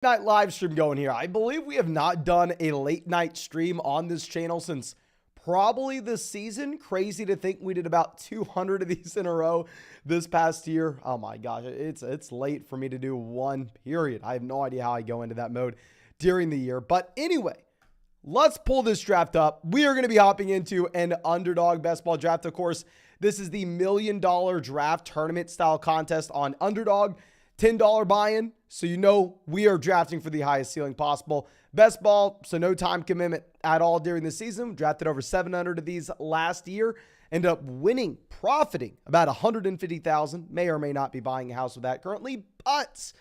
Night live stream going here. I believe we have not done a late night stream on this channel since probably this season. Crazy to think we did about 200 of these in a row this past year. Oh my gosh, it's late for me to do one, period. I have no idea how I go into that mode during the year. But anyway, let's pull this draft up. We are going to be hopping into an underdog best ball draft. Of course, this is the $1 million draft tournament style contest on Underdog. $10 buy-in, so you know we are drafting for the highest ceiling possible. Best ball, so no time commitment at all during the season. Drafted over 700 of these last year. Ended up winning, profiting about $150,000. May or may not be buying a house with that currently, but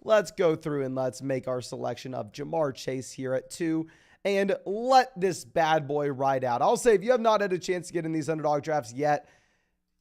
let's go through and let's make our selection of Ja'Marr Chase here at 2 and let this bad boy ride out. I'll say if you have not had a chance to get in these underdog drafts yet,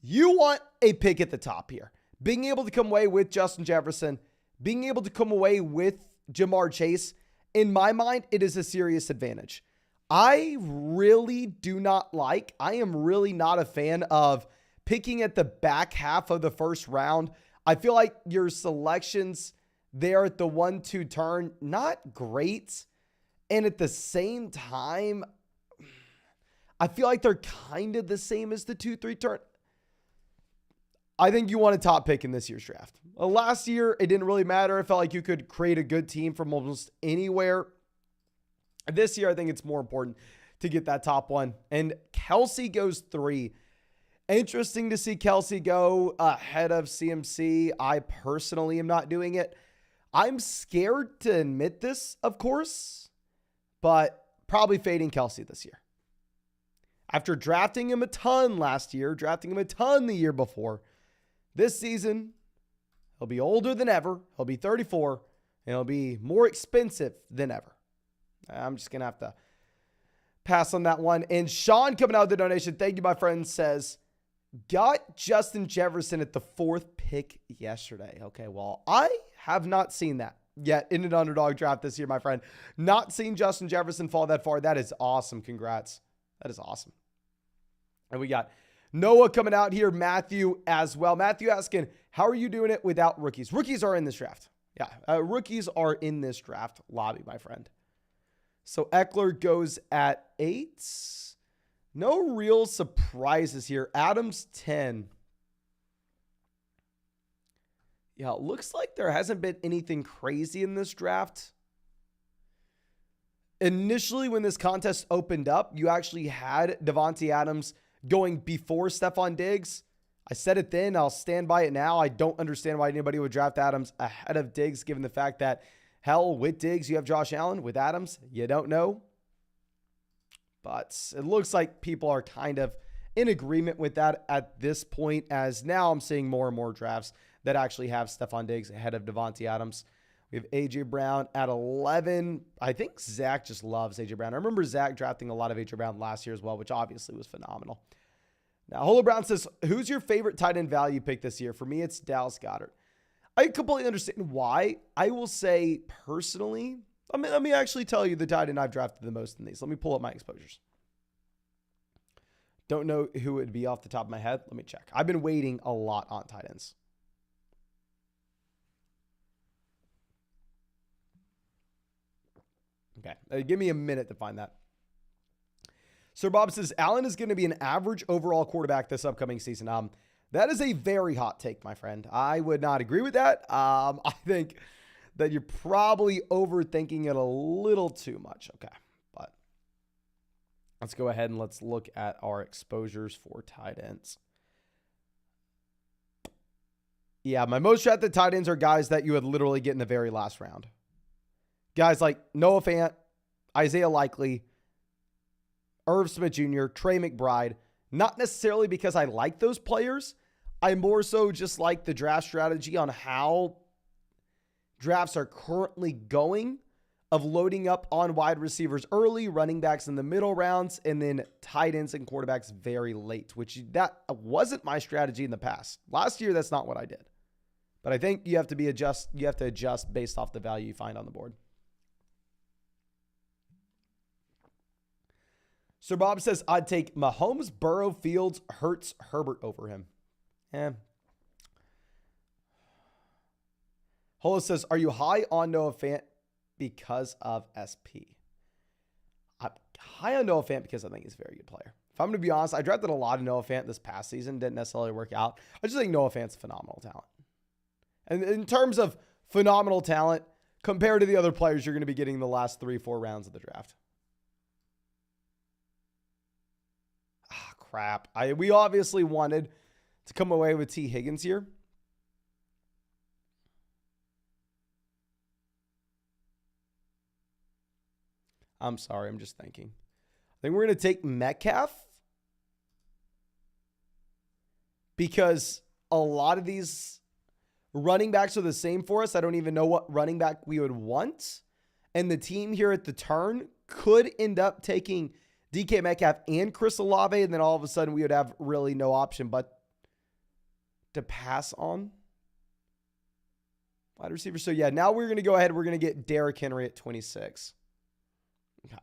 you want a pick at the top here. Being able to come away with Justin Jefferson, being able to come away with Ja'Marr Chase, in my mind, it is a serious advantage. I really do not like, I am really not a fan of picking at the back half of the first round. I feel like your selections there at the 1-2 turn, not great. And at the same time, I feel like they're kind of the same as the 2-3 turn. I think you want a top pick in this year's draft. Last year, it didn't really matter. It felt like you could create a good team from almost anywhere. This year, I think it's more important to get that top one. And Kelce goes 3. Interesting to see Kelce go ahead of CMC. I personally am not doing it. I'm scared to admit this, of course, but probably fading Kelce this year. After drafting him a ton last year, drafting him a ton the year before, this season, he'll be older than ever. He'll be 34, and he'll be more expensive than ever. I'm just going to have to pass on that one. And Sean coming out with the donation, thank you, my friend, says, got Justin Jefferson at the 4th pick yesterday. Okay, well, I have not seen that yet in an underdog draft this year, my friend. Not seen Justin Jefferson fall that far. That is awesome. Congrats. That is awesome. And we got Noah coming out here, Matthew as well. Matthew asking, how are you doing it without rookies? Rookies are in this draft. Yeah, rookies are in this draft lobby, my friend. So Eckler goes at 8. No real surprises here. Adams 10. Yeah, it looks like there hasn't been anything crazy in this draft. Initially, when this contest opened up, you actually had Davante Adams going before Stephon Diggs. I said it then. I'll stand by it now. I don't understand why anybody would draft Adams ahead of Diggs, given the fact that, hell, with Diggs, you have Josh Allen. With Adams, you don't know. But it looks like people are kind of in agreement with that at this point, as now I'm seeing more and more drafts that actually have Stephon Diggs ahead of Davante Adams. We have A.J. Brown at 11. I think Zach just loves A.J. Brown. I remember Zach drafting a lot of A.J. Brown last year as well, which obviously was phenomenal. Now, Holo Brown says, who's your favorite tight end value pick this year? For me, it's Dallas Goedert. I completely understand why. I will say personally, let me actually tell you the tight end I've drafted the most in these. Let me pull up my exposures. Don't know who it would be off the top of my head. Let me check. I've been waiting a lot on tight ends. Okay, give me a minute to find that. Sir Bob says, Allen is going to be an average overall quarterback this upcoming season. That is a very hot take, my friend. I would not agree with that. I think that you're probably overthinking it a little too much. Okay, but let's go ahead and let's look at our exposures for tight ends. Yeah, my most drafted tight ends are guys that you would literally get in the very last round. Guys like Noah Fant, Isaiah Likely, Irv Smith Jr., Trey McBride. Not necessarily because I like those players. I more so just like the draft strategy on how drafts are currently going, of loading up on wide receivers early, running backs in the middle rounds, and then tight ends and quarterbacks very late, which that wasn't my strategy in the past. Last year, that's not what I did. But I think you have to adjust based off the value you find on the board. Sir Bob says, I'd take Mahomes, Burrow, Fields, Hurts, Herbert over him. Holo says, are you high on Noah Fant because of SP. I'm high on Noah Fant because I think he's a very good player. If I'm going to be honest, I drafted a lot of Noah Fant this past season. Didn't necessarily work out. I just think Noah Fant's phenomenal talent. And in terms of phenomenal talent, compared to the other players you're going to be getting the last 3-4 rounds of the draft. Ah, crap. We obviously wanted to come away with T. Higgins here. I'm sorry. I'm just thinking. I think we're going to take Metcalf because a lot of these running backs are the same for us. I don't even know what running back we would want. And the team here at the turn could end up taking DK Metcalf and Chris Olave, and then all of a sudden we would have really no option but to pass on wide receiver. So yeah, now we're going to go ahead. We're going to get Derrick Henry at 26. Okay.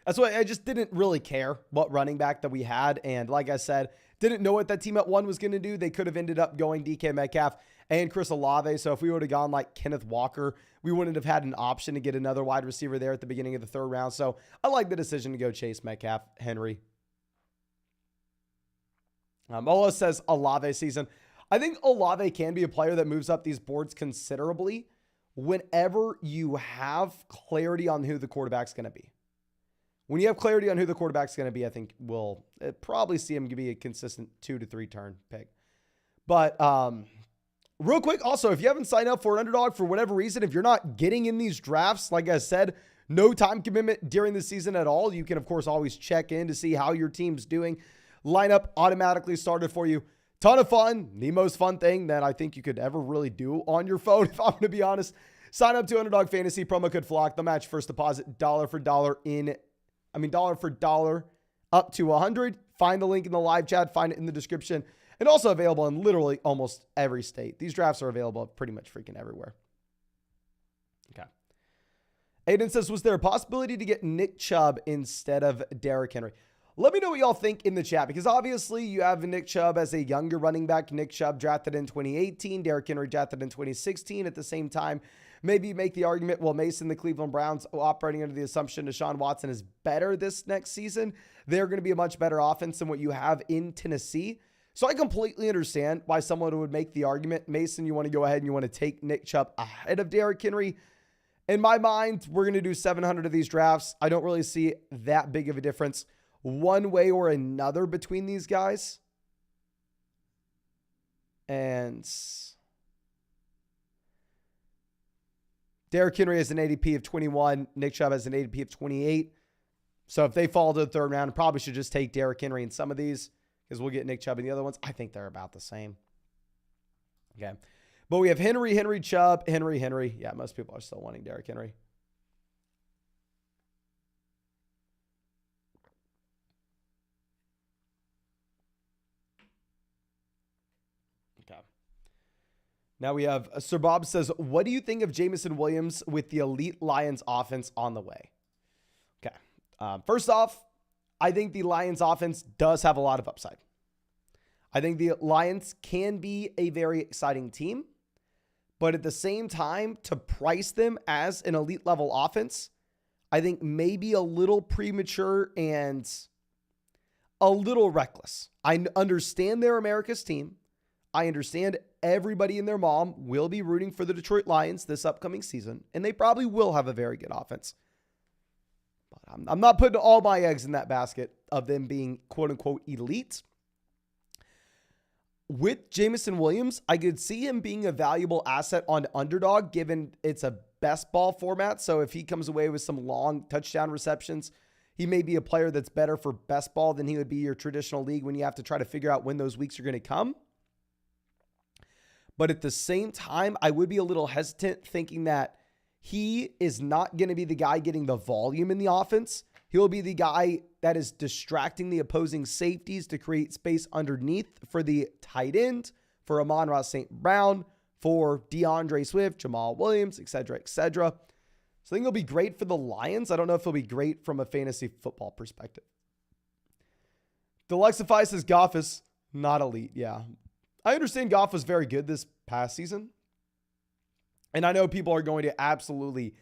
That's why I just didn't really care what running back that we had. And like I said, didn't know what that team at 1 was going to do. They could have ended up going DK Metcalf and Chris Olave. So if we would have gone like Kenneth Walker, we wouldn't have had an option to get another wide receiver there at the beginning of the 3rd round. So I like the decision to go chase Metcalf, Henry. Ola says Olave season. I think Olave can be a player that moves up these boards considerably whenever you have clarity on who the quarterback's going to be. When you have clarity on who the quarterback's going to be, I think we'll probably see him be a consistent 2 to 3 turn pick. But real quick, also, if you haven't signed up for an underdog for whatever reason, if you're not getting in these drafts, like I said, no time commitment during the season at all. You can, of course, always check in to see how your team's doing. Lineup automatically started for you. Ton of fun. The most fun thing that I think you could ever really do on your phone, if I'm going to be honest. Sign up to Underdog Fantasy, promo code FLOCK. They'll match first deposit dollar for dollar up to 100. Find the link in the live chat. Find it in the description. And also available in literally almost every state. These drafts are available pretty much freaking everywhere. Okay. Aiden says, was there a possibility to get Nick Chubb instead of Derrick Henry? Let me know what y'all think in the chat, because obviously you have Nick Chubb as a younger running back. Nick Chubb drafted in 2018. Derrick Henry drafted in 2016. At the same time, maybe you make the argument, well, Mason, the Cleveland Browns, operating under the assumption Deshaun Watson is better this next season. They're going to be a much better offense than what you have in Tennessee. So I completely understand why someone would make the argument, Mason, you want to go ahead and you want to take Nick Chubb ahead of Derrick Henry. In my mind, we're going to do 700 of these drafts. I don't really see that big of a difference one way or another between these guys. And Derrick Henry has an ADP of 21. Nick Chubb has an ADP of 28. So if they fall to the 3rd round, probably should just take Derrick Henry in some of these, because we'll get Nick Chubb in the other ones. I think they're about the same. Okay. But we have Henry, Chubb, Henry. Yeah, most people are still wanting Derrick Henry. Okay. Now we have Sir Bob says, what do you think of Jameson Williams with the elite Lions offense on the way? Okay. First off, I think the Lions offense does have a lot of upside. I think the Lions can be a very exciting team, but at the same time, to price them as an elite level offense, I think maybe a little premature and a little reckless. I understand they're America's team. I understand everybody and their mom will be rooting for the Detroit Lions this upcoming season, and they probably will have a very good offense. But I'm not putting all my eggs in that basket of them being quote-unquote elite. With Jameson Williams, I could see him being a valuable asset on Underdog, given it's a best ball format. So if he comes away with some long touchdown receptions, he may be a player that's better for best ball than he would be your traditional league when you have to try to figure out when those weeks are going to come. But at the same time, I would be a little hesitant thinking that he is not going to be the guy getting the volume in the offense. He'll be the guy that is distracting the opposing safeties to create space underneath for the tight end, for Amon-Ra St. Brown, for DeAndre Swift, Jamal Williams, etc., etc. So I think he'll be great for the Lions. I don't know if he'll be great from a fantasy football perspective. Delexify says Goff is not elite. Yeah. I understand Goff was very good this past season. And I know people are going to absolutely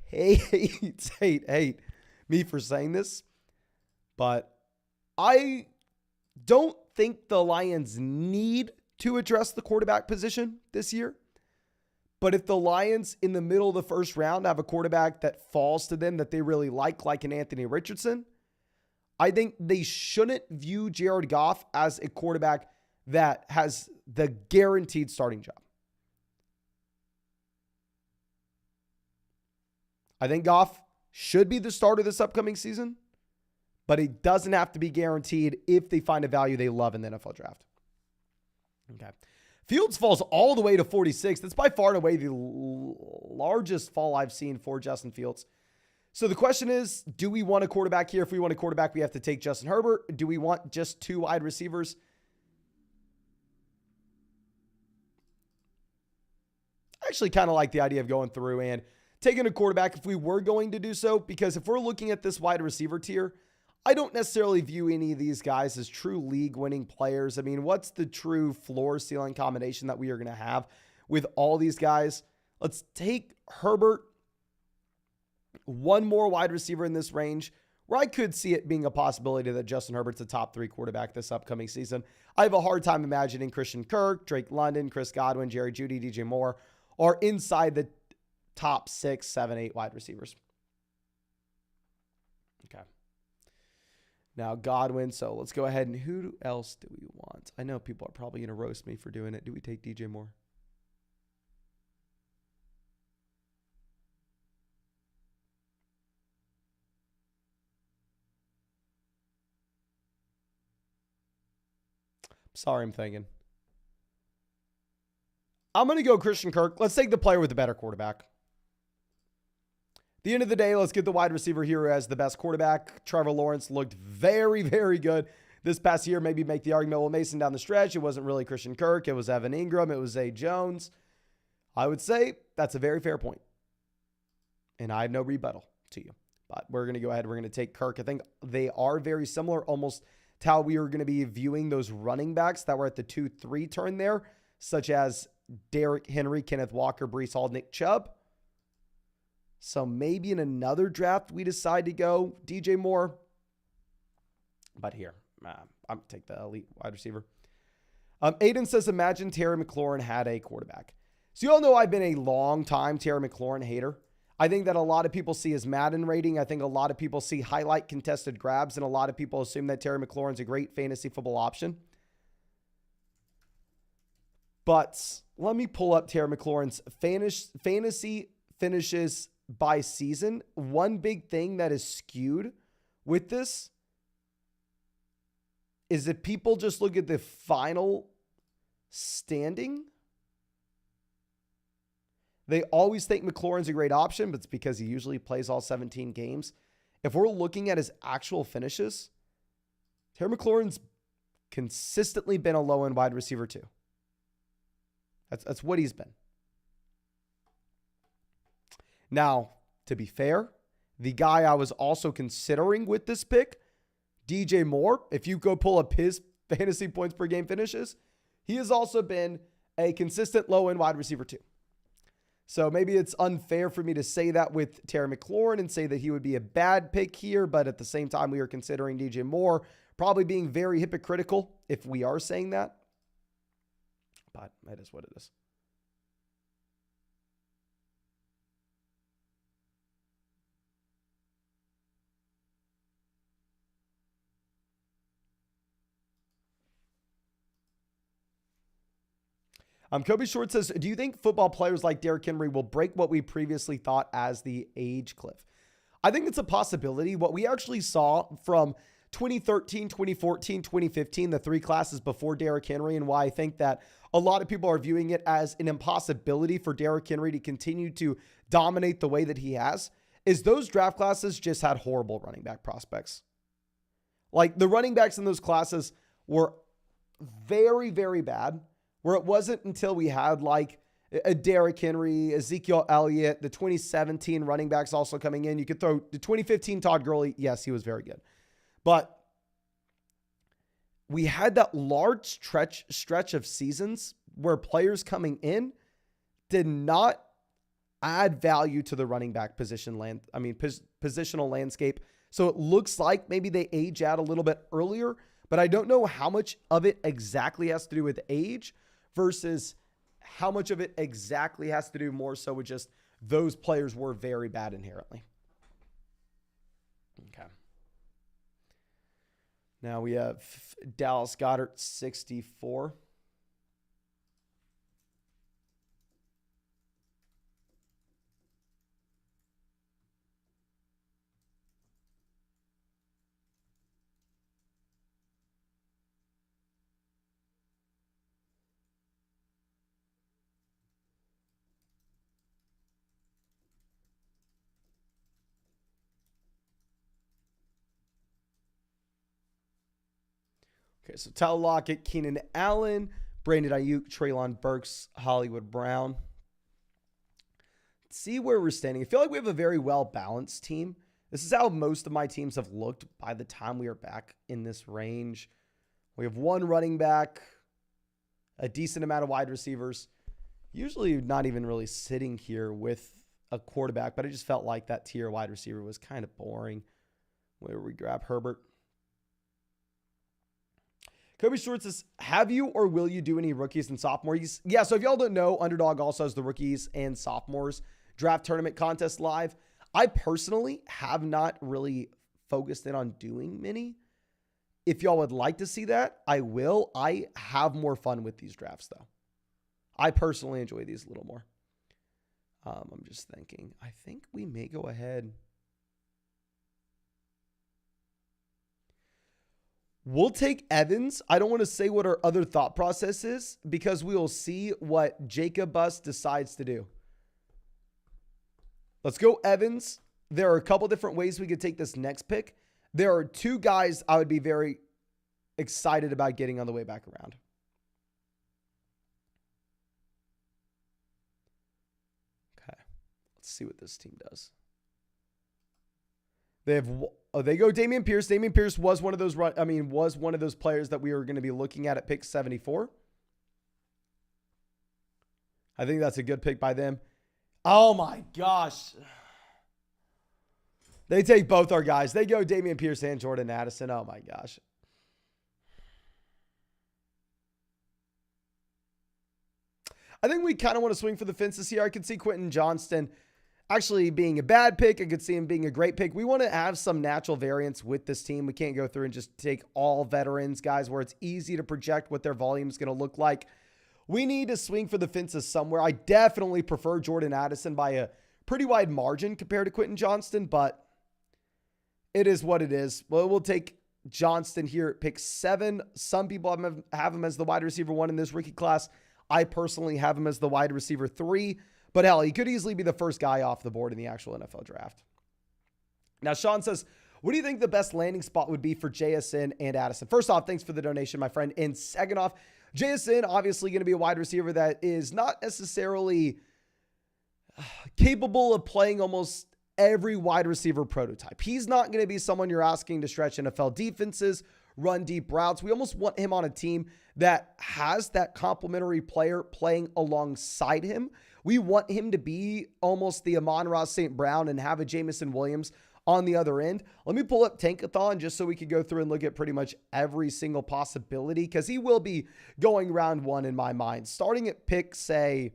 hate me for saying this, but I don't think the Lions need to address the quarterback position this year. But if the Lions in the middle of the first round have a quarterback that falls to them that they really like an Anthony Richardson, I think they shouldn't view Jared Goff as a quarterback that has the guaranteed starting job. I think Goff should be the starter this upcoming season, but it doesn't have to be guaranteed if they find a value they love in the NFL draft. Okay. Fields falls all the way to 46. That's by far and away the largest fall I've seen for Justin Fields. So the question is, do we want a quarterback here? If we want a quarterback, we have to take Justin Herbert. Do we want just 2 wide receivers? I actually kind of like the idea of going through and taking a quarterback if we were going to do so, because if we're looking at this wide receiver tier, I don't necessarily view any of these guys as true league-winning players. I mean, what's the true floor-ceiling combination that we are going to have with all these guys? Let's take Herbert, one more wide receiver in this range, where I could see it being a possibility that Justin Herbert's a top 3 quarterback this upcoming season. I have a hard time imagining Christian Kirk, Drake London, Chris Godwin, Jerry Jeudy, DJ Moore are inside the top 6, 7, 8 wide receivers. Okay. Now Godwin. So let's go ahead and who else do we want? I know people are probably going to roast me for doing it. Do we take DJ Moore? Sorry, I'm thinking. I'm going to go Christian Kirk. Let's take the player with the better quarterback. At the end of the day, let's get the wide receiver here as the best quarterback. Trevor Lawrence looked very, very good this past year. Maybe make the argument, well, Mason down the stretch, it wasn't really Christian Kirk. It was Evan Ingram. It was Zay Jones. I would say that's a very fair point. And I have no rebuttal to you. But we're going to go ahead. We're going to take Kirk. I think they are very similar, almost to how we were going to be viewing those running backs that were at the 2-3 turn there, such as Derrick Henry, Kenneth Walker, Breece Hall, Nick Chubb. So maybe in another draft we decide to go DJ Moore. But here, I'm going to take the elite wide receiver. Aiden says, imagine Terry McLaurin had a quarterback. So you all know I've been a long time Terry McLaurin hater. I think that a lot of people see his Madden rating. I think a lot of people see highlight contested grabs, and a lot of people assume that Terry McLaurin's a great fantasy football option. But let me pull up Terry McLaurin's fantasy finishes by season. One big thing that is skewed with this is that people just look at the final standing. They always think McLaurin's a great option, but it's because he usually plays all 17 games. If we're looking at his actual finishes, Terry McLaurin's consistently been a low-end wide receiver too. That's what he's been. Now, to be fair, the guy I was also considering with this pick, DJ Moore, if you go pull up his fantasy points per game finishes, he has also been a consistent low-end wide receiver too. So maybe it's unfair for me to say that with Terry McLaurin and say that he would be a bad pick here, but at the same time, we are considering DJ Moore, probably being very hypocritical if we are saying that. But that is what it is. Kobe Short says, do you think football players like Derrick Henry will break what we previously thought as the age cliff? I think it's a possibility. What we actually saw from 2013, 2014, 2015, the 3 classes before Derrick Henry, and why I think that a lot of people are viewing it as an impossibility for Derrick Henry to continue to dominate the way that he has, is those draft classes just had horrible running back prospects. Like the running backs in those classes were very, very bad. Where it wasn't until we had like a Derrick Henry, Ezekiel Elliott, the 2017 running backs also coming in. You could throw the 2015 Todd Gurley. Yes, he was very good. But we had that large stretch of seasons where players coming in did not add value to the running back positional landscape. So it looks like maybe they age out a little bit earlier, but I don't know how much of it exactly has to do with age versus how much of it exactly has to do more so with just those players were very bad inherently. Okay. Now we have Dallas Goedert, 64. Okay, so Tyler Lockett, Keenan Allen, Brandon Ayuk, Treylon Burks, Hollywood Brown. Let's see where we're standing. I feel like we have a very well-balanced team. This is how most of my teams have looked by the time we are back in this range. We have one running back, a decent amount of wide receivers. Usually not even really sitting here with a quarterback, but I just felt like that tier wide receiver was kind of boring. Where we grab Herbert. Kobe Stewart says, have you or will you do any rookies and sophomores? Yeah, so if y'all don't know, Underdog also has the rookies and sophomores draft tournament contest live. I personally have not really focused in on doing many. If y'all would like to see that, I will. I have more fun with these drafts, though. I personally enjoy these a little more. I'm just thinking. I think we may go ahead. We'll take Evans. I don't want to say what our other thought process is because we will see what Jacob Bus decides to do. Let's go Evans. There are a couple different ways we could take this next pick. There are two guys I would be very excited about getting on the way back around. Okay. Let's see what this team does. They go Dameon Pierce. Dameon Pierce was one of those players that we were going to be looking at pick 74. I think that's a good pick by them. Oh my gosh. They take both our guys. They go Dameon Pierce and Jordan Addison. Oh my gosh. I think we kind of want to swing for the fences here. I could see Quentin Johnston actually being a bad pick. I could see him being a great pick. We want to have some natural variance with this team. We can't go through and just take all veterans, guys, where it's easy to project what their volume is going to look like. We need to swing for the fences somewhere. I definitely prefer Jordan Addison by a pretty wide margin compared to Quentin Johnston, but it is what it is. Well, we'll take Johnston here at pick 7. Some people have him as the wide receiver 1 in this rookie class. I personally have him as the wide receiver 3. But hell, he could easily be the first guy off the board in the actual NFL draft. Now, Sean says, what do you think the best landing spot would be for JSN and Addison? First off, thanks for the donation, my friend. And second off, JSN obviously going to be a wide receiver that is not necessarily capable of playing almost every wide receiver prototype. He's not going to be someone you're asking to stretch NFL defenses, run deep routes. We almost want him on a team that has that complementary player playing alongside him. We want him to be almost the Amon-Ra St. Brown and have a Jameson Williams on the other end. Let me pull up Tankathon just so we could go through and look at pretty much every single possibility because he will be going round 1 in my mind. Starting at pick, say,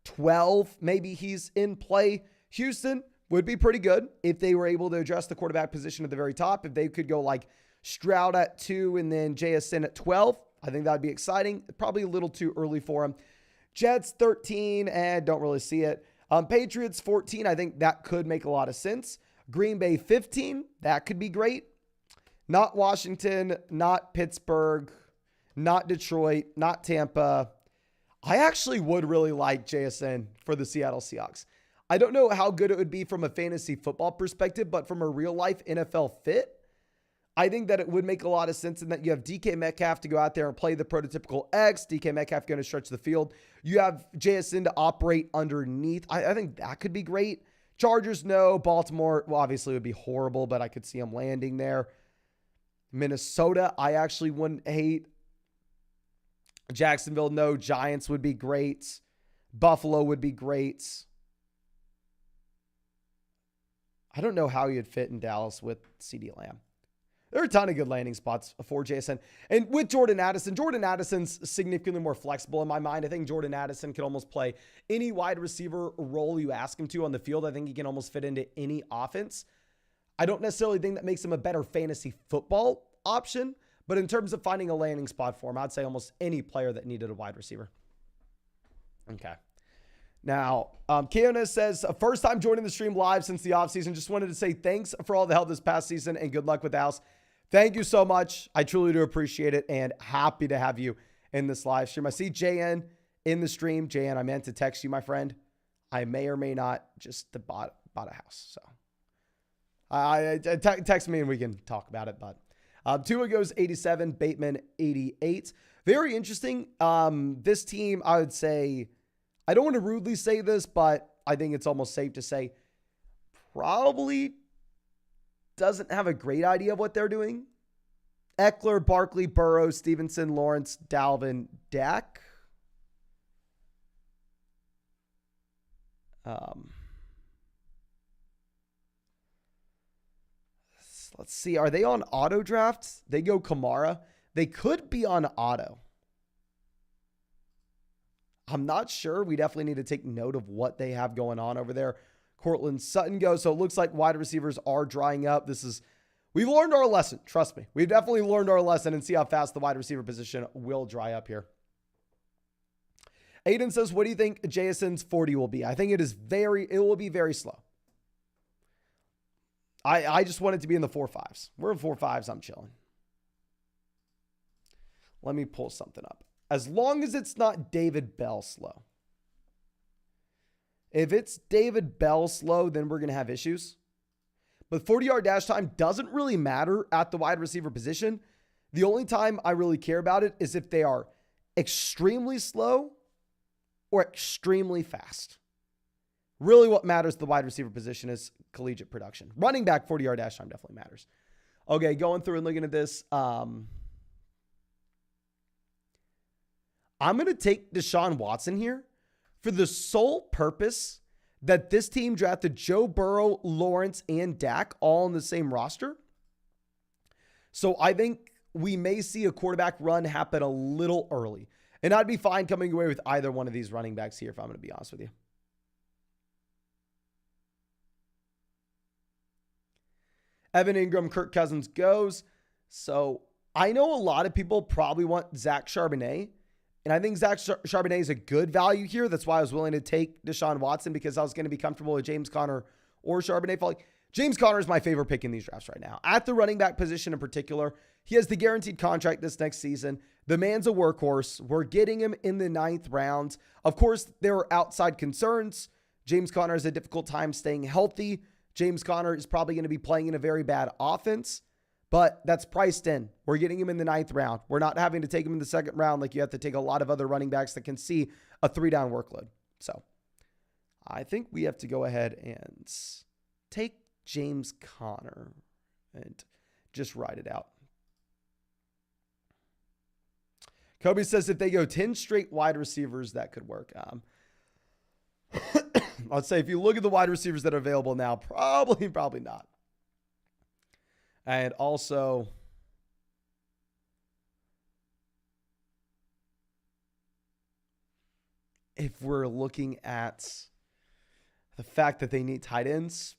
12, maybe he's in play. Houston would be pretty good if they were able to address the quarterback position at the very top. If they could go like Stroud at 2 and then JSN at 12, I think that would be exciting. Probably a little too early for him. Jets 13, and don't really see it. Patriots 14, I think that could make a lot of sense. Green Bay 15, that could be great. Not Washington, not Pittsburgh, not Detroit, not Tampa. I actually would really like JSN for the Seattle Seahawks. I don't know how good it would be from a fantasy football perspective, but from a real life NFL fit, I think that it would make a lot of sense in that you have DK Metcalf to go out there and play the prototypical X. DK Metcalf going to stretch the field. You have JSN to operate underneath. I think that could be great. Chargers, no. Baltimore, well, obviously it would be horrible, but I could see them landing there. Minnesota, I actually wouldn't hate. Jacksonville, no. Giants would be great. Buffalo would be great. I don't know how you'd fit in Dallas with CeeDee Lamb. There are a ton of good landing spots for JSN. And with Jordan Addison's significantly more flexible in my mind. I think Jordan Addison can almost play any wide receiver role you ask him to on the field. I think he can almost fit into any offense. I don't necessarily think that makes him a better fantasy football option, but in terms of finding a landing spot for him, I'd say almost any player that needed a wide receiver. Okay. Now, Keona says, first time joining the stream live since the offseason. Just wanted to say thanks for all the help this past season and good luck with House. Thank you so much. I truly do appreciate it and happy to have you in this live stream. I see JN in the stream. JN, I meant to text you, my friend. I may or may not just bought a house. So text me and we can talk about it. But Tua goes 87, Bateman 88. Very interesting. This team, I would say, I don't want to rudely say this, but I think it's almost safe to say probably doesn't have a great idea of what they're doing. Eckler, Barkley, Burrow, Stevenson, Lawrence, Dalvin, Dak. Let's see. Are they on auto drafts? They go Kamara. They could be on auto. I'm not sure. We definitely need to take note of what they have going on over there. Cortland Sutton goes. So it looks like wide receivers are drying up. We've learned our lesson. Trust me. We've definitely learned our lesson and see how fast the wide receiver position will dry up here. Aiden says, what do you think JSN's 40 will be? I think it will be very slow. I just want it to be in the 4.5s. We're in 4.5s. I'm chilling. Let me pull something up. As long as it's not David Bell slow. If it's David Bell slow, then we're going to have issues. But 40-yard dash time doesn't really matter at the wide receiver position. The only time I really care about it is if they are extremely slow or extremely fast. Really what matters at the wide receiver position is collegiate production. Running back 40-yard dash time definitely matters. Okay, going through and looking at this. I'm going to take Deshaun Watson here for the sole purpose that this team drafted Joe Burrow, Lawrence, and Dak all on the same roster. So I think we may see a quarterback run happen a little early. And I'd be fine coming away with either one of these running backs here, if I'm going to be honest with you. Evan Ingram, Kirk Cousins goes. So I know a lot of people probably want Zach Charbonnet. And I think Zach Charbonnet is a good value here. That's why I was willing to take Deshaun Watson, because I was going to be comfortable with James Conner or Charbonnet falling. James Conner is my favorite pick in these drafts right now. At the running back position in particular, he has the guaranteed contract this next season. The man's a workhorse. We're getting him in the 9th round. Of course, there are outside concerns. James Conner has a difficult time staying healthy. James Conner is probably going to be playing in a very bad offense. But that's priced in. We're getting him in the 9th round. We're not having to take him in the 2nd round like you have to take a lot of other running backs that can see a 3-down workload. So I think we have to go ahead and take James Conner and just ride it out. Kobe says if they go 10 straight wide receivers, that could work. I'd say if you look at the wide receivers that are available now, probably not. And also, if we're looking at the fact that they need tight ends,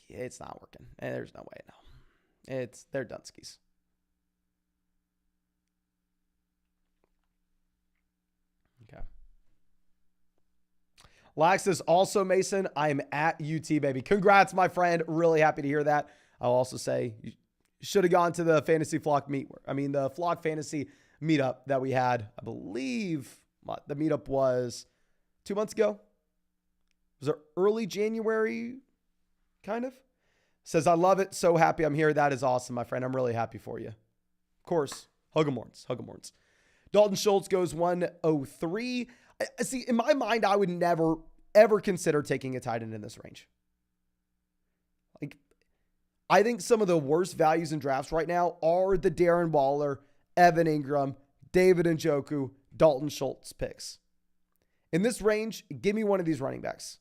it's not working. And there's no way, no. They're Dunskies. Okay. Lax is also Mason. I'm at UT, baby. Congrats, my friend. Really happy to hear that. I'll also say you should have gone to the the Flock Fantasy meetup that we had. I believe the meetup was 2 months ago. Was it early January? Kind of. Says, I love it. So happy I'm here. That is awesome, my friend. I'm really happy for you. Of course. Hug 'em horns. Dalton Schultz goes 103. See, in my mind, I would never, ever consider taking a tight end in this range. I think some of the worst values in drafts right now are the Darren Waller, Evan Ingram, David Njoku, Dalton Schultz picks. In this range, give me one of these running backs.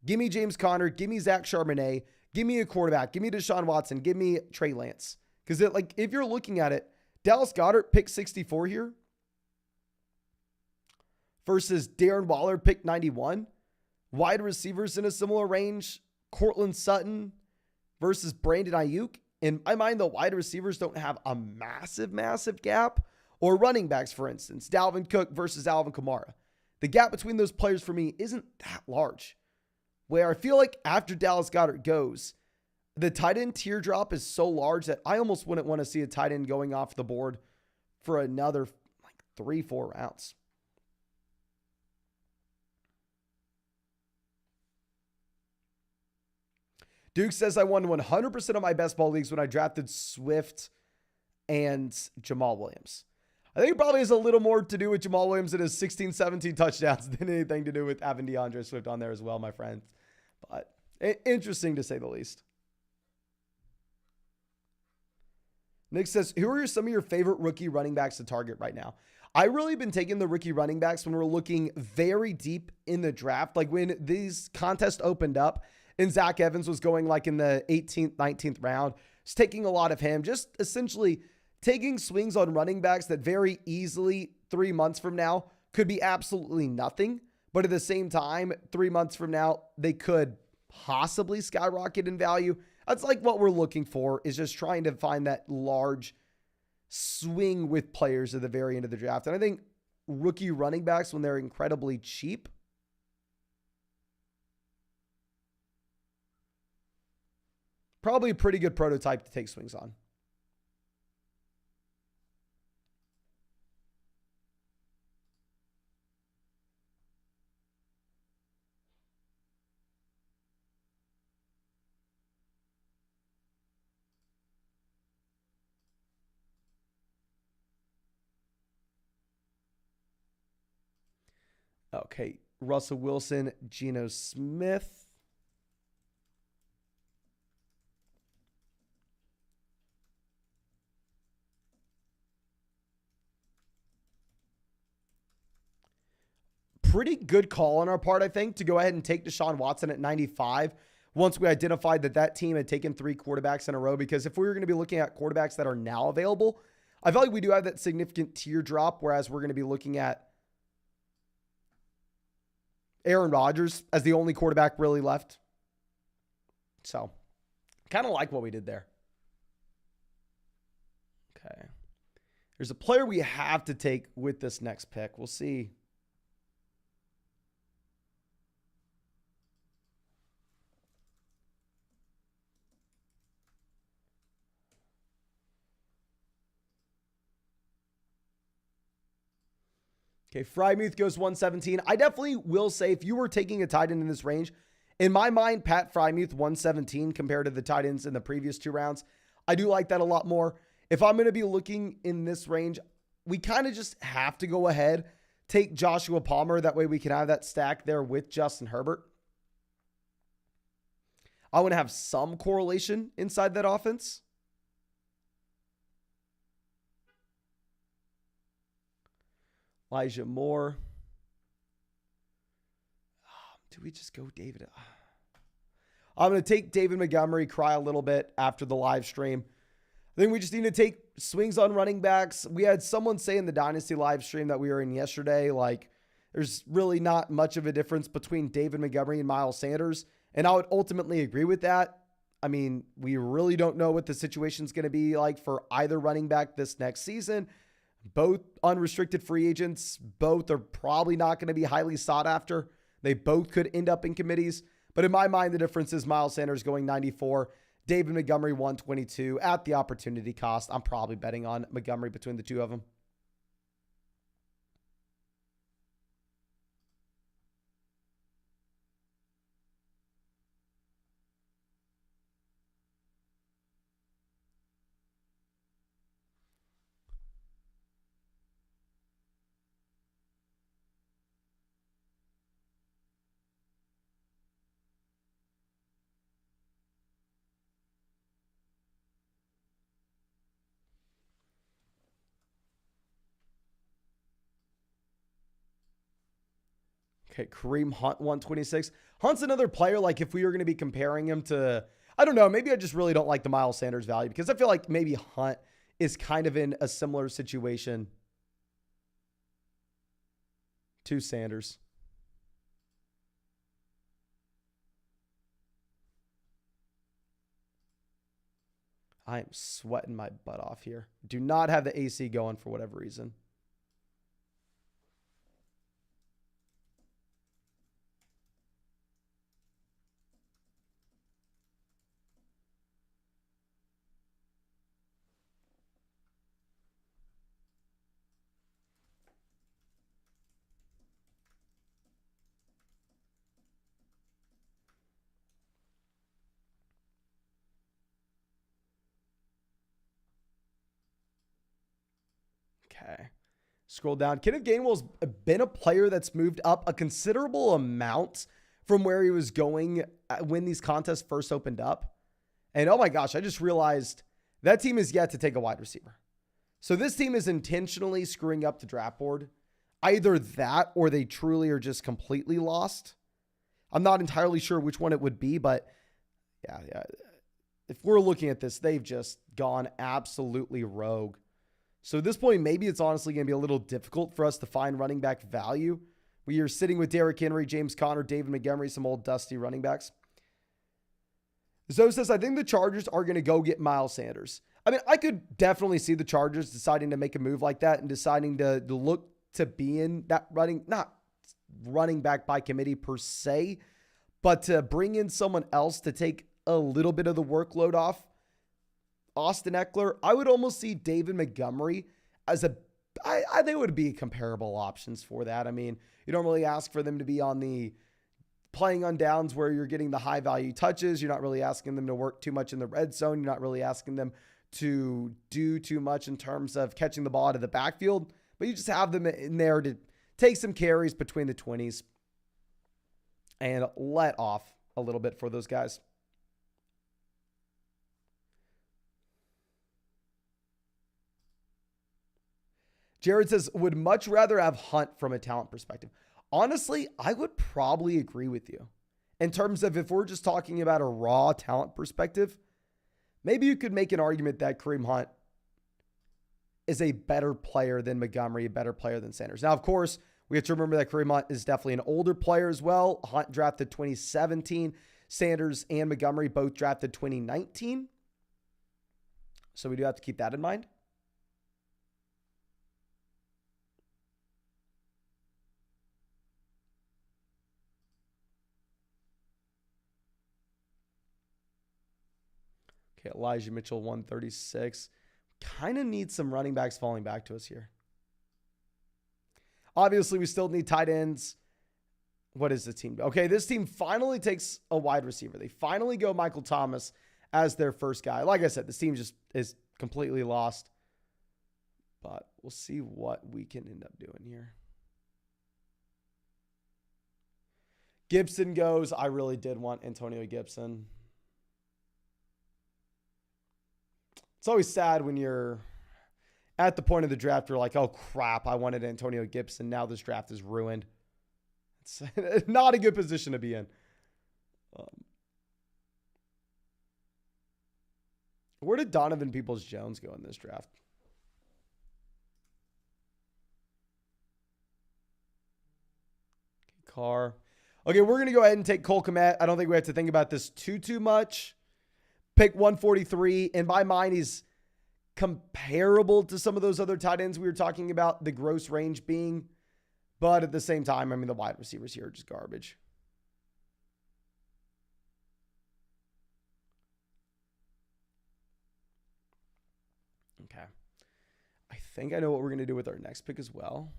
Give me James Conner. Give me Zach Charbonnet. Give me a quarterback. Give me Deshaun Watson. Give me Trey Lance. Because if you're looking at it, Dallas Goedert pick 64 here versus Darren Waller pick 91. Wide receivers in a similar range. Cortland Sutton versus Brandon Ayuk. In my mind, the wide receivers don't have a massive gap. Or running backs, for instance, Dalvin Cook versus Alvin Kamara. The gap between those players for me isn't that large. Where I feel like after Dallas Goedert goes, the tight end teardrop is so large that I almost wouldn't want to see a tight end going off the board for another 3-4 rounds. Duke says I won 100% of my best ball leagues when I drafted Swift and Jamal Williams. I think it probably has a little more to do with Jamal Williams and his 16, 17 touchdowns than anything to do with having DeAndre Swift on there as well, my friends. But interesting to say the least. Nick says, who are some of your favorite rookie running backs to target right now? I really been taking the rookie running backs when we're looking very deep in the draft. Like when these contests opened up and Zach Evans was going like in the 18th, 19th round, just taking a lot of him, just essentially taking swings on running backs that very easily 3 months from now could be absolutely nothing. But at the same time, 3 months from now, they could possibly skyrocket in value. That's like what we're looking for, is just trying to find that large swing with players at the very end of the draft. And I think rookie running backs, when they're incredibly cheap, probably a pretty good prototype to take swings on. Okay, Russell Wilson, Geno Smith. Pretty good call on our part, I think, to go ahead and take Deshaun Watson at 95 once we identified that team had taken 3 quarterbacks in a row. Because if we were going to be looking at quarterbacks that are now available, I feel like we do have that significant tier drop, whereas we're going to be looking at Aaron Rodgers as the only quarterback really left. So, kind of like what we did there. Okay. There's a player we have to take with this next pick. We'll see. Okay, Frymuth goes 117. I definitely will say if you were taking a tight end in this range, in my mind, Pat Frymuth 117 compared to the tight ends in the previous 2 rounds. I do like that a lot more. If I'm going to be looking in this range, we kind of just have to go ahead, take Joshua Palmer. That way we can have that stack there with Justin Herbert. I want to have some correlation inside that offense. Elijah Moore. Do we just go David? I'm going to take David Montgomery, cry a little bit after the live stream. I think we just need to take swings on running backs. We had someone say in the Dynasty live stream that we were in yesterday, like, there's really not much of a difference between David Montgomery and Miles Sanders. And I would ultimately agree with that. I mean, we really don't know what the situation's going to be like for either running back this next season. Both unrestricted free agents. Both are probably not going to be highly sought after. They both could end up in committees. But in my mind, the difference is Miles Sanders going 94, David Montgomery 122 at the opportunity cost. I'm probably betting on Montgomery between the two of them. Okay, Kareem Hunt, 126. Hunt's another player, like if we were going to be comparing him to, I don't know, maybe I just really don't like the Miles Sanders value because I feel like maybe Hunt is kind of in a similar situation to Sanders. I am sweating my butt off here. Do not have the AC going for whatever reason. Okay. Scroll down. Kenneth Gainwell's been a player that's moved up a considerable amount from where he was going when these contests first opened up. And oh my gosh, I just realized that team is yet to take a wide receiver. So this team is intentionally screwing up the draft board. Either that or they truly are just completely lost. I'm not entirely sure which one it would be, but yeah. If we're looking at this, they've just gone absolutely rogue. So at this point, maybe it's honestly going to be a little difficult for us to find running back value. We are sitting with Derrick Henry, James Conner, David Montgomery, some old dusty running backs. Zoe says, I think the Chargers are going to go get Miles Sanders. I mean, I could definitely see the Chargers deciding to make a move like that and deciding to look to be in that not running back by committee per se, but to bring in someone else to take a little bit of the workload off Austin Eckler. I would almost see David Montgomery as I think it would be comparable options for that. I mean, you don't really ask for them to be on the playing on downs where you're getting the high value touches. You're not really asking them to work too much in the red zone. You're not really asking them to do too much in terms of catching the ball out of the backfield, but you just have them in there to take some carries between the 20s and let off a little bit for those guys. Jared says, would much rather have Hunt from a talent perspective. Honestly, I would probably agree with you. In terms of if we're just talking about a raw talent perspective, maybe you could make an argument that Kareem Hunt is a better player than Montgomery, a better player than Sanders. Now, of course, we have to remember that Kareem Hunt is definitely an older player as well. Hunt drafted 2017. Sanders and Montgomery both drafted 2019. So we do have to keep that in mind. Okay, Elijah Mitchell, 136. Kind of need some running backs falling back to us here. Obviously, we still need tight ends. What is the team? Okay, this team finally takes a wide receiver. They finally go Michael Thomas as their first guy. Like I said, this team just is completely lost. But we'll see what we can end up doing here. Gibson goes. I really did want Antonio Gibson. It's always sad when you're at the point of the draft, you're like, oh crap, I wanted Antonio Gibson. Now this draft is ruined. It's not a good position to be in. Where did Donovan Peoples-Jones go in this draft? Carr. Okay, we're going to go ahead and take Cole Kmet. I don't think we have to think about this too much. Pick 143. In my mind, he's comparable to some of those other tight ends we were talking about, the gross range being. But at the same time, I mean, the wide receivers here are just garbage. Okay. I think I know what we're going to do with our next pick as well.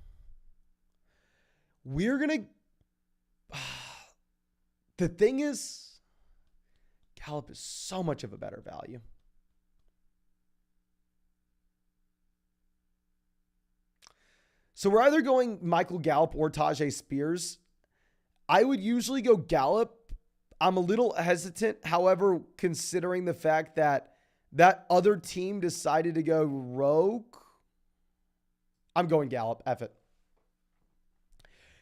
We're going to... The thing is, Gallup is so much of a better value. So we're either going Michael Gallup or Tajay Spears. I would usually go Gallup. I'm a little hesitant, however, considering the fact that that other team decided to go rogue. I'm going Gallup. F it.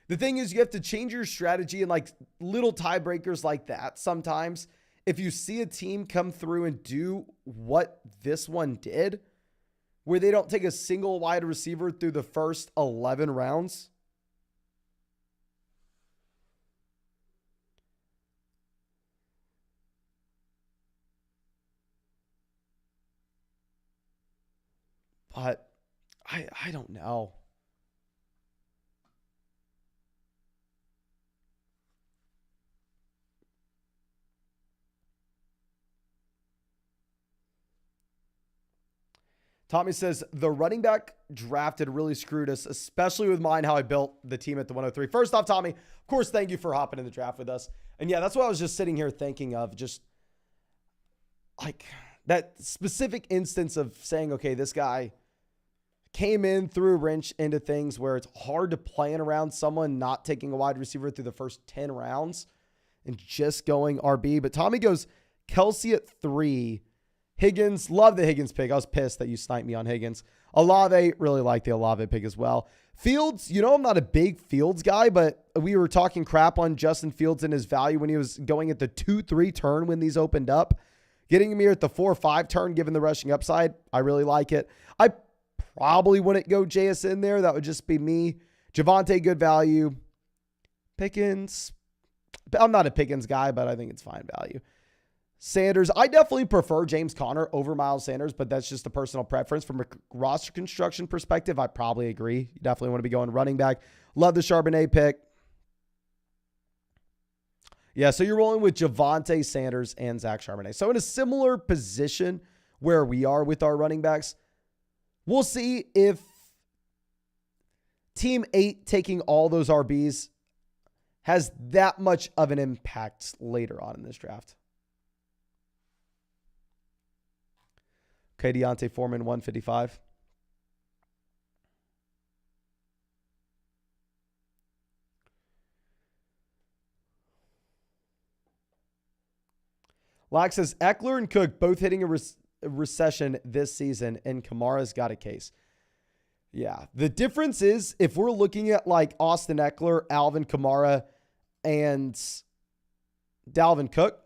The thing is, you have to change your strategy in like little tiebreakers like that. Sometimes if you see a team come through and do what this one did, where they don't take a single wide receiver through the first 11 rounds, but I don't know. Tommy says, the running back drafted really screwed us, especially with mine, how I built the team at the 103. First off, Tommy, of course, thank you for hopping in the draft with us. And yeah, that's what I was just sitting here thinking of, just like that specific instance of saying, okay, this guy came in, threw a wrench into things where it's hard to plan around someone not taking a wide receiver through the first 10 rounds and just going RB. But Tommy goes Kelce at 3. Higgins, love the Higgins pick. I was pissed that you sniped me on Higgins. Olave, really like the Olave pick as well. Fields, I'm not a big Fields guy, but we were talking crap on Justin Fields and his value when he was going at the 2-3 turn when these opened up. Getting him here at the 4-5 turn, given the rushing upside, I really like it. I probably wouldn't go JS in there. That would just be me. Javonte, good value. Pickens, I'm not a Pickens guy, but I think it's fine value. Sanders, I definitely prefer James Conner over Miles Sanders, but that's just a personal preference. From a roster construction perspective, I probably agree. You definitely want to be going running back. Love the Charbonnet pick. Yeah, so you're rolling with Javonte, Sanders, and Zach Charbonnet. So in a similar position where we are with our running backs, we'll see if Team 8 taking all those RBs has that much of an impact later on in this draft. Okay, Deontay Foreman, 155. Lack says, Eckler and Cook both hitting a recession this season, and Kamara's got a case. Yeah. The difference is, if we're looking at like Austin Eckler, Alvin Kamara, and Dalvin Cook,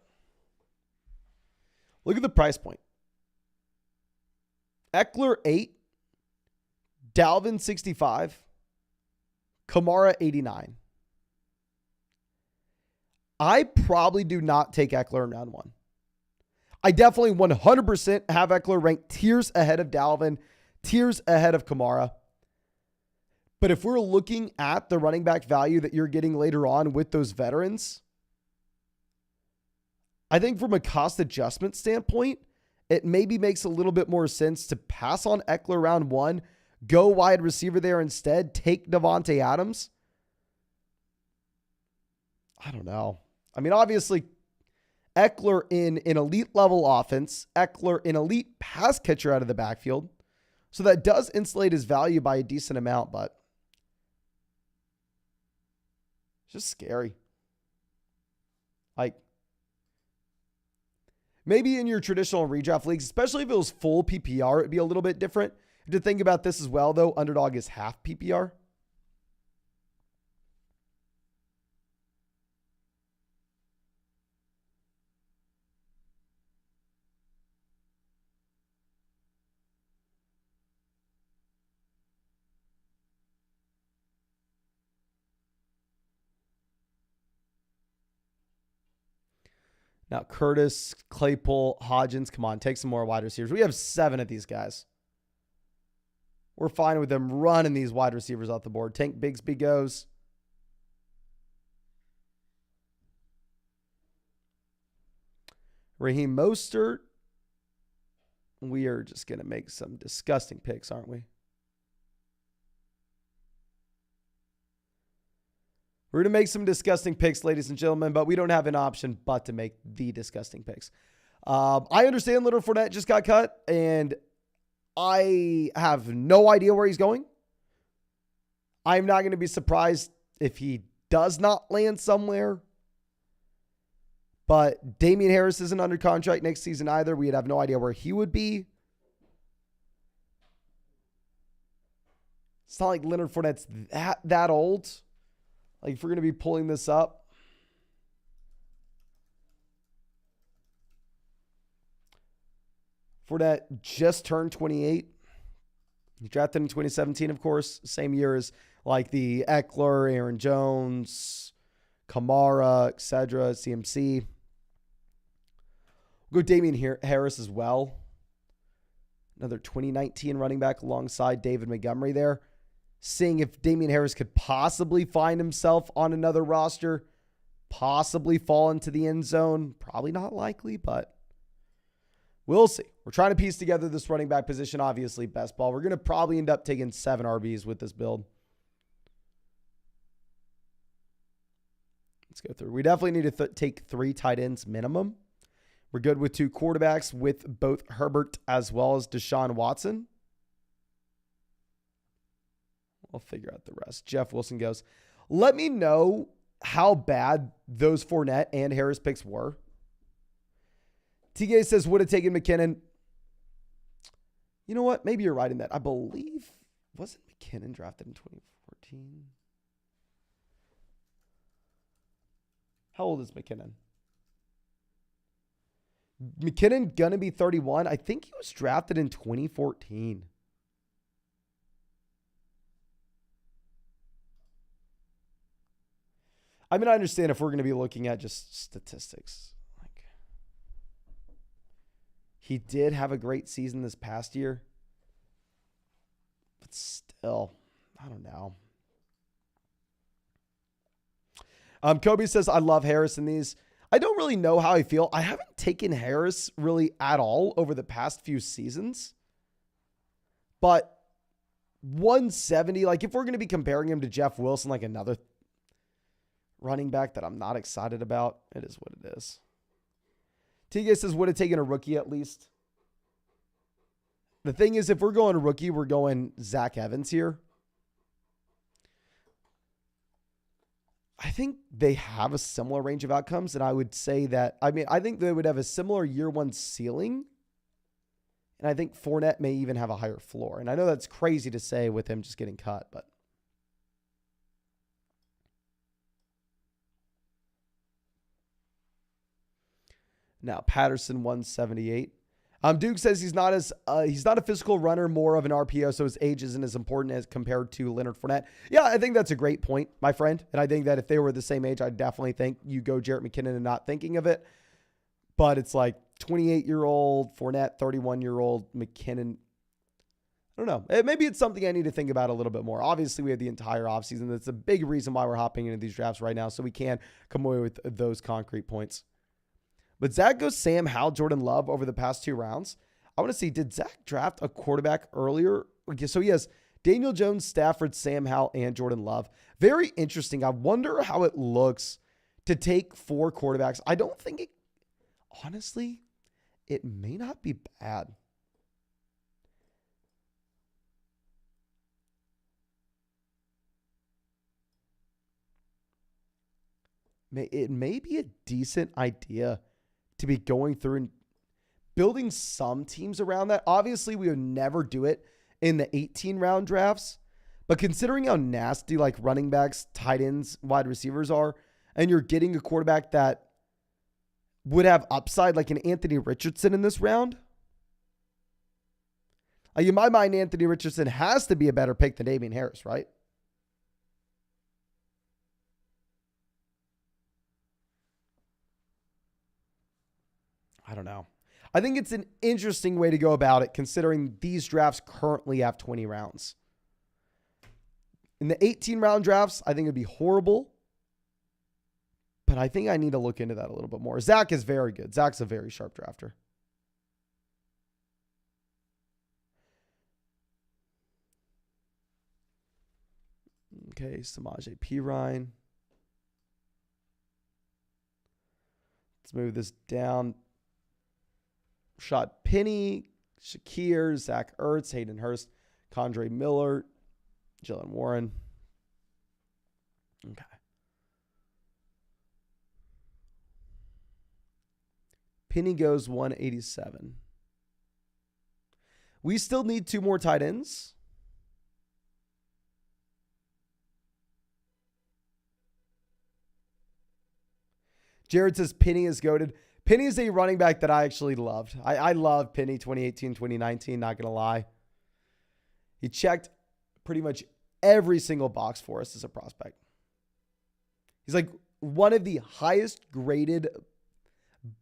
look at the price point. Eckler 8, Dalvin 65, Kamara 89. I probably do not take Eckler in round 1. I definitely 100% have Eckler ranked tiers ahead of Dalvin, tiers ahead of Kamara. But if we're looking at the running back value that you're getting later on with those veterans, I think from a cost adjustment standpoint, it maybe makes a little bit more sense to pass on Eckler round 1, go wide receiver there instead, take Devontae Adams. I don't know. I mean, obviously, Eckler in an elite level offense, Eckler in elite pass catcher out of the backfield. So that does insulate his value by a decent amount, but it's just scary. Like, maybe in your traditional redraft leagues, especially if it was full PPR, it'd be a little bit different. To think about this as well, though, underdog is half PPR. Now, Curtis, Claypool, Hodgins, come on, take some more wide receivers. We have 7 of these guys. We're fine with them running these wide receivers off the board. Tank Bigsby goes. Raheem Mostert. We are just going to make some disgusting picks, aren't we? We're going to make some disgusting picks, ladies and gentlemen, but we don't have an option but to make the disgusting picks. I understand Leonard Fournette just got cut, and I have no idea where he's going. I'm not going to be surprised if he does not land somewhere. But Damian Harris isn't under contract next season either. We'd have no idea where he would be. It's not like Leonard Fournette's that old. Like, if we're going to be pulling this up, Fournette just turned 28. He drafted in 2017, of course, same year as like the Eckler, Aaron Jones, Kamara, etc., CMC. We'll go Damian Harris as well. Another 2019 running back alongside David Montgomery there. Seeing if Damian Harris could possibly find himself on another roster, possibly fall into the end zone. Probably not likely, but we'll see. We're trying to piece together this running back position, obviously, best ball. We're going to probably end up taking 7 RBs with this build. Let's go through. We definitely need to take 3 tight ends minimum. We're good with 2 quarterbacks with both Herbert as well as Deshaun Watson. We'll figure out the rest. Jeff Wilson goes, let me know how bad those Fournette and Harris picks were. TK says, would have taken McKinnon. You know what? Maybe you're right in that. I believe, wasn't McKinnon drafted in 2014? How old is McKinnon? McKinnon gonna be 31. I think he was drafted in 2014. I mean, I understand if we're going to be looking at just statistics. Like, he did have a great season this past year. But still, I don't know. Kobe says, I love Harris in these. I don't really know how I feel. I haven't taken Harris really at all over the past few seasons. But 170, like if we're going to be comparing him to Jeff Wilson, like another running back that I'm not excited about, it is what it is. TJ says, would have taken a rookie at least. The thing is, if we're going rookie, we're going Zach Evans here. I think they have a similar range of outcomes, and I would say that, I think they would have a similar year one ceiling, and I think Fournette may even have a higher floor. And I know that's crazy to say with him just getting cut, but now Patterson 178. Duke says he's not a physical runner, more of an RPO, so his age isn't as important as compared to Leonard Fournette. Yeah, I think that's a great point, my friend. And I think that if they were the same age, I definitely think you go Jarrett McKinnon and not thinking of it. But it's like 28-year-old Fournette, 31-year-old McKinnon. I don't know. Maybe it's something I need to think about a little bit more. Obviously, we have the entire offseason. That's a big reason why we're hopping into these drafts right now, so we can come away with those concrete points. But Zach goes Sam Howell, Jordan Love over the past 2 rounds. I want to see, did Zach draft a quarterback earlier? Okay, so he has Daniel Jones, Stafford, Sam Howell, and Jordan Love. Very interesting. I wonder how it looks to take 4 quarterbacks. I don't think it, honestly, it may not be bad. It may be a decent idea to be going through and building some teams around that. Obviously, we would never do it in the 18-round drafts, but considering how nasty like running backs, tight ends, wide receivers are, and you're getting a quarterback that would have upside like an Anthony Richardson in this round, like in my mind, Anthony Richardson has to be a better pick than Damian Harris, right? I don't know. I think it's an interesting way to go about it, considering these drafts currently have 20 rounds. In the 18-round drafts, I think it'd be horrible. But I think I need to look into that a little bit more. Zach is very good. Zach's a very sharp drafter. Okay, Samaje Perine. Let's move this down. Shot Penny, Shakir, Zach Ertz, Hayden Hurst, Condre Miller, Jalen Warren. Okay. Penny goes 187. We still need 2 more tight ends. Jared says Penny is goated. Penny is a running back that I actually loved. I love Penny 2018, 2019, not going to lie. He checked pretty much every single box for us as a prospect. He's like one of the highest graded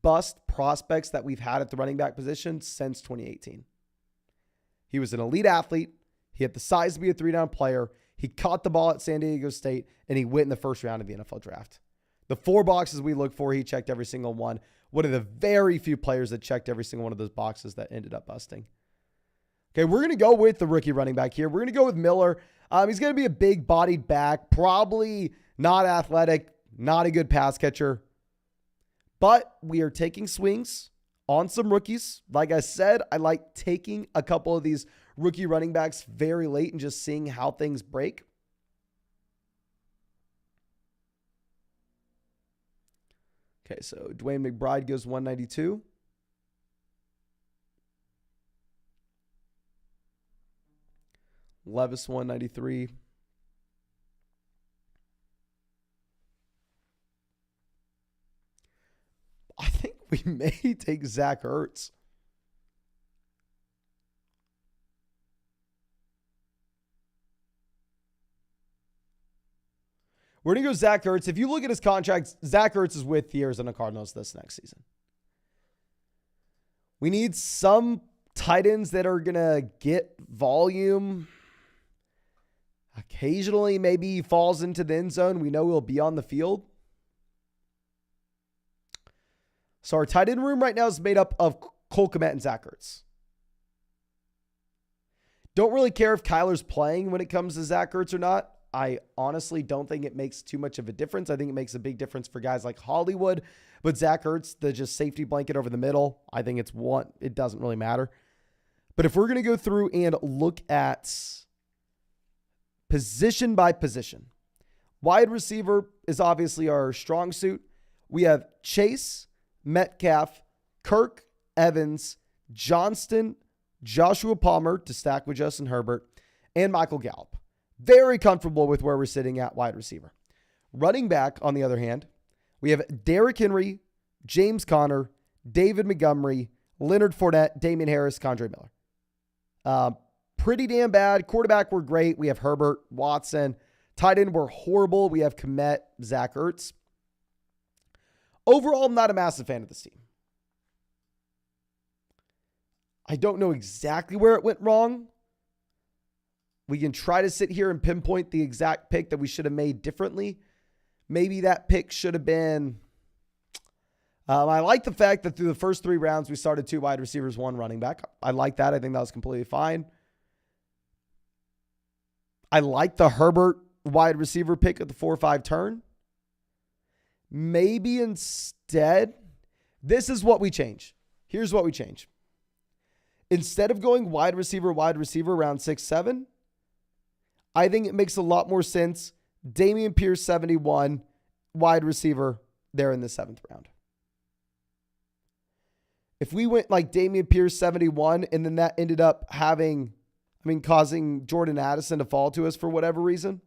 bust prospects that we've had at the running back position since 2018. He was an elite athlete. He had the size to be a 3-down player. He caught the ball at San Diego State, and he went in the first round of the NFL draft. The 4 boxes we look for, he checked every single one. One of the very few players that checked every single one of those boxes that ended up busting. Okay, we're going to go with the rookie running back here. We're going to go with Miller. He's going to be a big-bodied back, probably not athletic, not a good pass catcher. But we are taking swings on some rookies. Like I said, I like taking a couple of these rookie running backs very late and just seeing how things break. Okay, so Dwayne McBride goes 192. Levis 193. I think we may take Zach Ertz. We're going to go Zach Ertz. If you look at his contract, Zach Ertz is with the Arizona Cardinals this next season. We need some tight ends that are going to get volume. Occasionally, maybe he falls into the end zone. We know he'll be on the field. So our tight end room right now is made up of Cole Kmet and Zach Ertz. Don't really care if Kyler's playing when it comes to Zach Ertz or not. I honestly don't think it makes too much of a difference. I think it makes a big difference for guys like Hollywood. But Zach Ertz, the just safety blanket over the middle, I think it doesn't really matter. But if we're going to go through and look at position by position, wide receiver is obviously our strong suit. We have Chase, Metcalf, Kirk, Evans, Johnston, Joshua Palmer to stack with Justin Herbert, and Michael Gallup. Very comfortable with where we're sitting at wide receiver. Running back, on the other hand, we have Derrick Henry, James Conner, David Montgomery, Leonard Fournette, Damian Harris, Condre Miller. Pretty damn bad. Quarterback, we're great. We have Herbert, Watson. Tight end, we're horrible. We have Kmet, Zach Ertz. Overall, I'm not a massive fan of this team. I don't know exactly where it went wrong. We can try to sit here and pinpoint the exact pick that we should have made differently. Maybe that pick should have been... I like the fact that through the first 3 rounds, we started 2 wide receivers, 1 running back. I like that. I think that was completely fine. I like the Herbert wide receiver pick at the 4-5 turn. Maybe instead, this is what we change. Here's what we change. Instead of going wide receiver, around 6-7, I think it makes a lot more sense. Dameon Pierce, 71, wide receiver there in the 7th round. If we went like Dameon Pierce, 71, and then that ended up causing Jordan Addison to fall to us for whatever reason.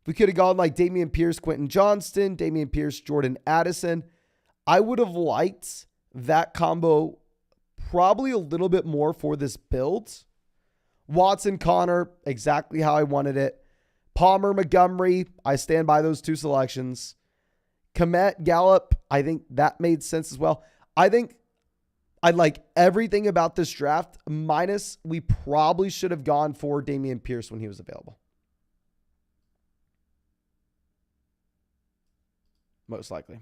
We could have gone like Dameon Pierce, Quentin Johnston, Dameon Pierce, Jordan Addison. I would have liked that combo probably a little bit more for this build. Watson, Connor, exactly how I wanted it. Palmer, Montgomery, I stand by those 2 selections. Kmet, Gallup, I think that made sense as well. I think I like everything about this draft, minus we probably should have gone for Dameon Pierce when he was available. Most likely.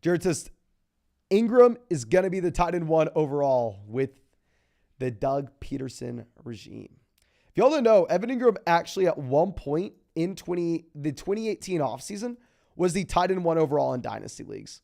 Jared says, Ingram is going to be the tight end 1 overall with the Doug Peterson regime. If y'all don't know, Evan Ingram actually at one point in the 2018 offseason was the tight end 1 overall in dynasty leagues.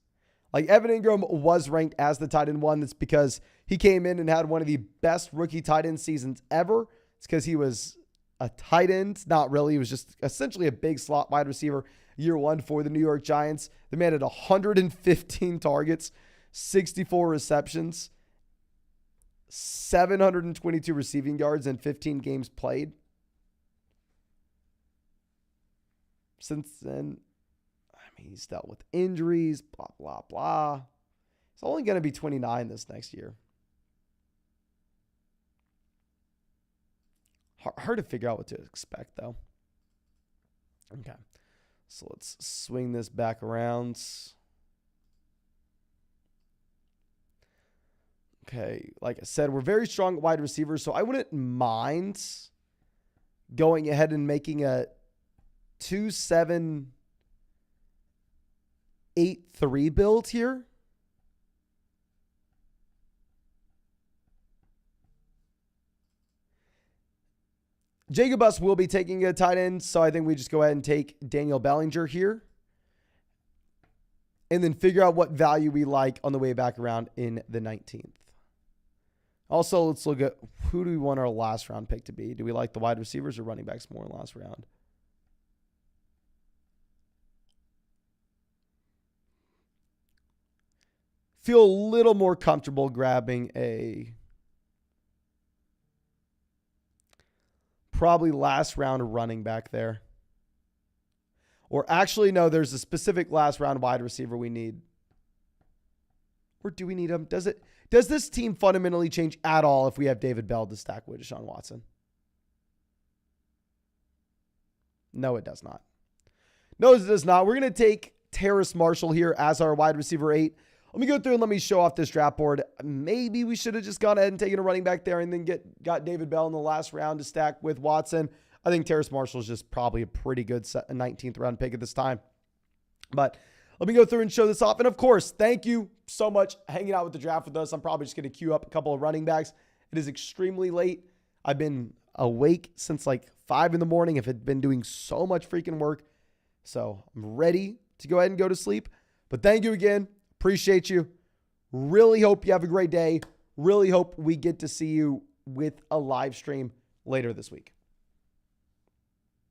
Like Evan Ingram was ranked as the tight end 1. That's because he came in and had one of the best rookie tight end seasons ever. It's because he was a tight end. Not really. He was just essentially a big slot wide receiver year 1 for the New York Giants. The man had 115 targets, 64 receptions, 722 receiving yards in 15 games played. since then, I mean, he's dealt with injuries, blah, blah, blah. He's only going to be 29 this next year. Hard to figure out what to expect, though. Okay. So let's swing this back around. Okay. Like I said, we're very strong at wide receivers, so I wouldn't mind going ahead and making a 2-7-8-3 build here. Jacob Buss will be taking a tight end, so I think we just go ahead and take Daniel Bellinger here. And then figure out what value we like on the way back around in the 19th. Also, let's look at who do we want our last round pick to be. Do we like the wide receivers or running backs more in the last round? Feel a little more comfortable grabbing a probably last round running back there. Or actually, no, there's a specific last round wide receiver we need. Or do we need him? Does this team fundamentally change at all if we have David Bell to stack with Deshaun Watson? No, it does not. No, it does not. We're going to take Terrace Marshall here as our wide receiver 8. Let me go through and let me show off this draft board. Maybe we should have just gone ahead and taken a running back there and then got David Bell in the last round to stack with Watson. I think Terrace Marshall is just probably a pretty good 19th round pick at this time. But let me go through and show this off. And of course, thank you so much hanging out with the draft with us. I'm probably just going to queue up a couple of running backs. It is extremely late. I've been awake since like 5 in the morning. I've been doing so much freaking work. So I'm ready to go ahead and go to sleep. But thank you again. Appreciate you. Really hope you have a great day. Really hope we get to see you with a live stream later this week.